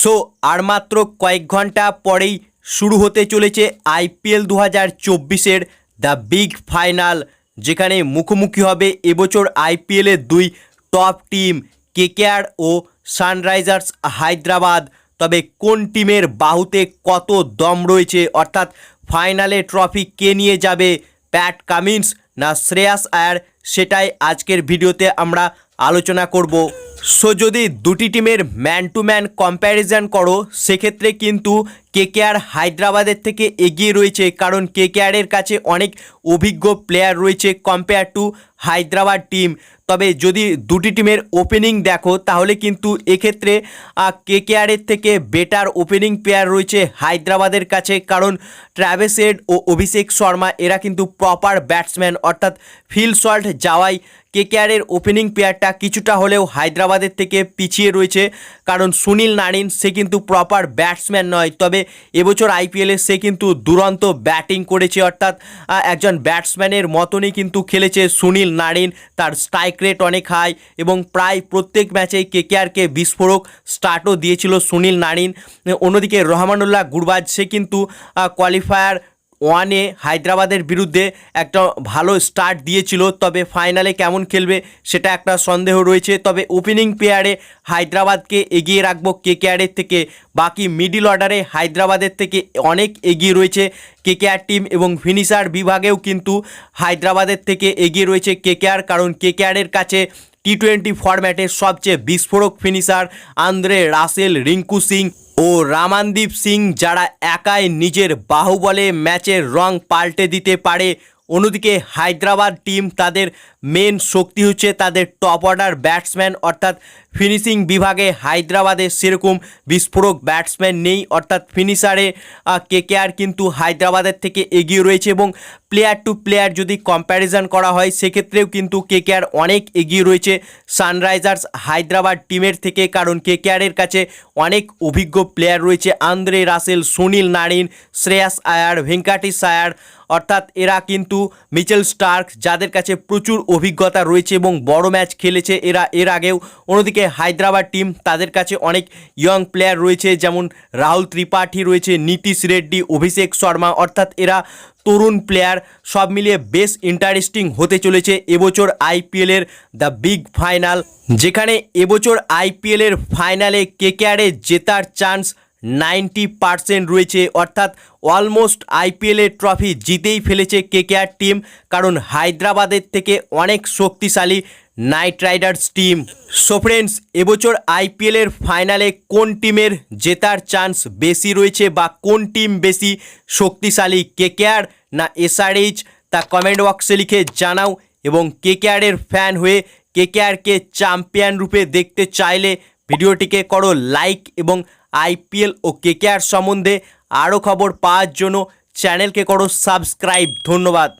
So আর মাত্র কয়েক ঘন্টা পরেই শুরু হতে চলেছে আইপিএল 2024-এর দ্য বিগ ফাইনাল, যেখানে মুখোমুখি হবে এবছর আইপিএলের দুই টপ টিম কেকেআর ও সানরাইজার্স হায়দ্রাবাদ। তবে কোন টিমের বাহুতে কত দম রয়েছে, অর্থাৎ ফাইনালে ট্রফি কে নিয়ে যাবে, প্যাট কামিন্স না শ্রেয়াস আয়ার, সেটাই আজকের ভিডিওতে আমরা আলোচনা করব। সো যদি দুটি টিমের ম্যান টু ম্যান কম্প্যারিজন করো, সেক্ষেত্রে কিন্তু কেকেআর হায়দ্রাবাদের থেকে এগিয়ে রয়েছে, কারণ কেকেআরের কাছে অনেক অভিজ্ঞ প্লেয়ার রয়েছে কম্পেয়ার টু হায়দ্রাবাদ টিম। তবে যদি দুটি টিমের ওপেনিং দেখো, তাহলে কিন্তু এক্ষেত্রে কেকেআরের থেকে বেটার ওপেনিং প্লেয়ার রয়েছে হায়দ্রাবাদের কাছে, কারণ ট্র্যাভিস হেড ও অভিষেক শর্মা এরা কিন্তু প্রপার ব্যাটসম্যান, অর্থাৎ ফিল্ড শট যাওয়াই কেকেআরের ওপেনিং প্লেয়ারটা কিছুটা হলেও হায়দ্রাবাদের থেকে পিছিয়ে রয়েছে, কারণ সুনীল নারিন সে কিন্তু প্রপার ব্যাটসম্যান নয়। তবে এবছর আইপিএলে সে কিন্তু দুরন্ত ব্যাটিং করেছে, অর্থাৎ একজন ব্যাটসম্যানের মতনই কিন্তু খেলেছে সুনীল নারিন। তার স্ট্রাইক রেট অনেক হাই এবং প্রায় প্রত্যেক ম্যাচেই কেকেআরকে বিস্ফোরক স্টার্টও দিয়েছিল সুনীল নারিন। অন্যদিকে রহমানুল্লাহ গুরবাজ সে কিন্তু কোয়ালিফায়ার ওয়ানে হায়দ্রাবাদের বিরুদ্ধে একটা ভালো স্টার্ট দিয়েছিল, তবে ফাইনালে কেমন খেলবে সেটা একটা সন্দেহ রয়েছে। তবে ওপেনিং পেয়ারে হায়দ্রাবাদকে এগিয়ে রাখবো কেকেআরের থেকে। বাকি মিডল অর্ডারে হায়দ্রাবাদের থেকে অনেক এগিয়ে রয়েছে কেকেআর টিম, এবং ফিনিশার বিভাগেও কিন্তু হায়দ্রাবাদের থেকে এগিয়ে রয়েছে কেকেআর, কারণ কেকেআরের কাছে টি20 ফরম্যাটের সবচেয়ে বিস্ফোরক finisher Andre Russell, Rinku Singh ও রামানদীপ সিং, যারা একাই নিজের বাহুবলে ম্যাচের রং পাল্টে দিতে পারে। অন্যদিকে হায়দ্রাবাদ টিম তাদের মেন শক্তি হচ্ছে তাদের টপ অর্ডার ব্যাটসম্যান, অর্থাৎ ফিনিশিং বিভাগে হায়দ্রাবাদের সেরকম বিস্ফোরক ব্যাটসম্যান নেই, অর্থাৎ ফিনিশারে কেকেআর কিন্তু হায়দ্রাবাদের থেকে এগিয়ে রয়েছে। এবং প্লেয়ার টু প্লেয়ার যদি কম্প্যারিজন করা হয়, সেক্ষেত্রেও কিন্তু কেকেআর অনেক এগিয়ে রয়েছে সানরাইজার্স হায়দ্রাবাদ টিমের থেকে, কারণ কেকেআরের কাছে অনেক অভিজ্ঞ প্লেয়ার রয়েছে আন্দ্রে রাসেল, সুনীল নারিন, শ্রেয়াস আয়ার, ভেঙ্কাটেশ আয়ার, অর্থাৎ এরা কিন্তু মিচেল স্টার্ক, যাদের কাছে প্রচুর অভিজ্ঞতা রয়েছে এবং বড় ম্যাচ খেলেছে এরা এর আগেও। অন্যদিকে হায়দ্রাবাদ টিম তাদের কাছে অনেক ইয়ং প্লেয়ার রয়েছে, যেমন রাহুল ত্রিপাঠী রয়েছে, নীতিশ রেড্ডি, অভিষেক শর্মা, অর্থাৎ এরা তরুণ প্লেয়ার। সব মিলিয়ে বেশ ইন্টারেস্টিং হতে চলেছে এবছর আইপিএলের দ্য বিগ ফাইনাল, যেখানে এবছর আইপিএলের ফাইনালে কেকেআরের জেতার চান্স 90% রয়েছে, অর্থাৎ অলমোস্ট আইপিএলের ট্রফি জিতেই ফেলেছে কেকেআর টিম, কারণ হায়দ্রাবাদের থেকে অনেক শক্তিশালী night Riders team. So friends, এবছর আইপিএলের ফাইনালে কোন টিমের জেতার চান্স বেশি রয়েছে, বা কোন টিম বেশি শক্তিশালী, কেকেআর না এসআরএইচ, তা কমেন্ট বক্সে লিখে জানাও। এবং কেকেআরের ফ্যান হয়ে কেকেআরকে চ্যাম্পিয়ন রূপে দেখতে চাইলে ভিডিওটিকে করো লাইক, এবং আইপিএল ও কেকেআর সম্বন্ধে আরও খবর পাওয়ার জন্য চ্যানেলকে করো সাবস্ক্রাইব। ধন্যবাদ।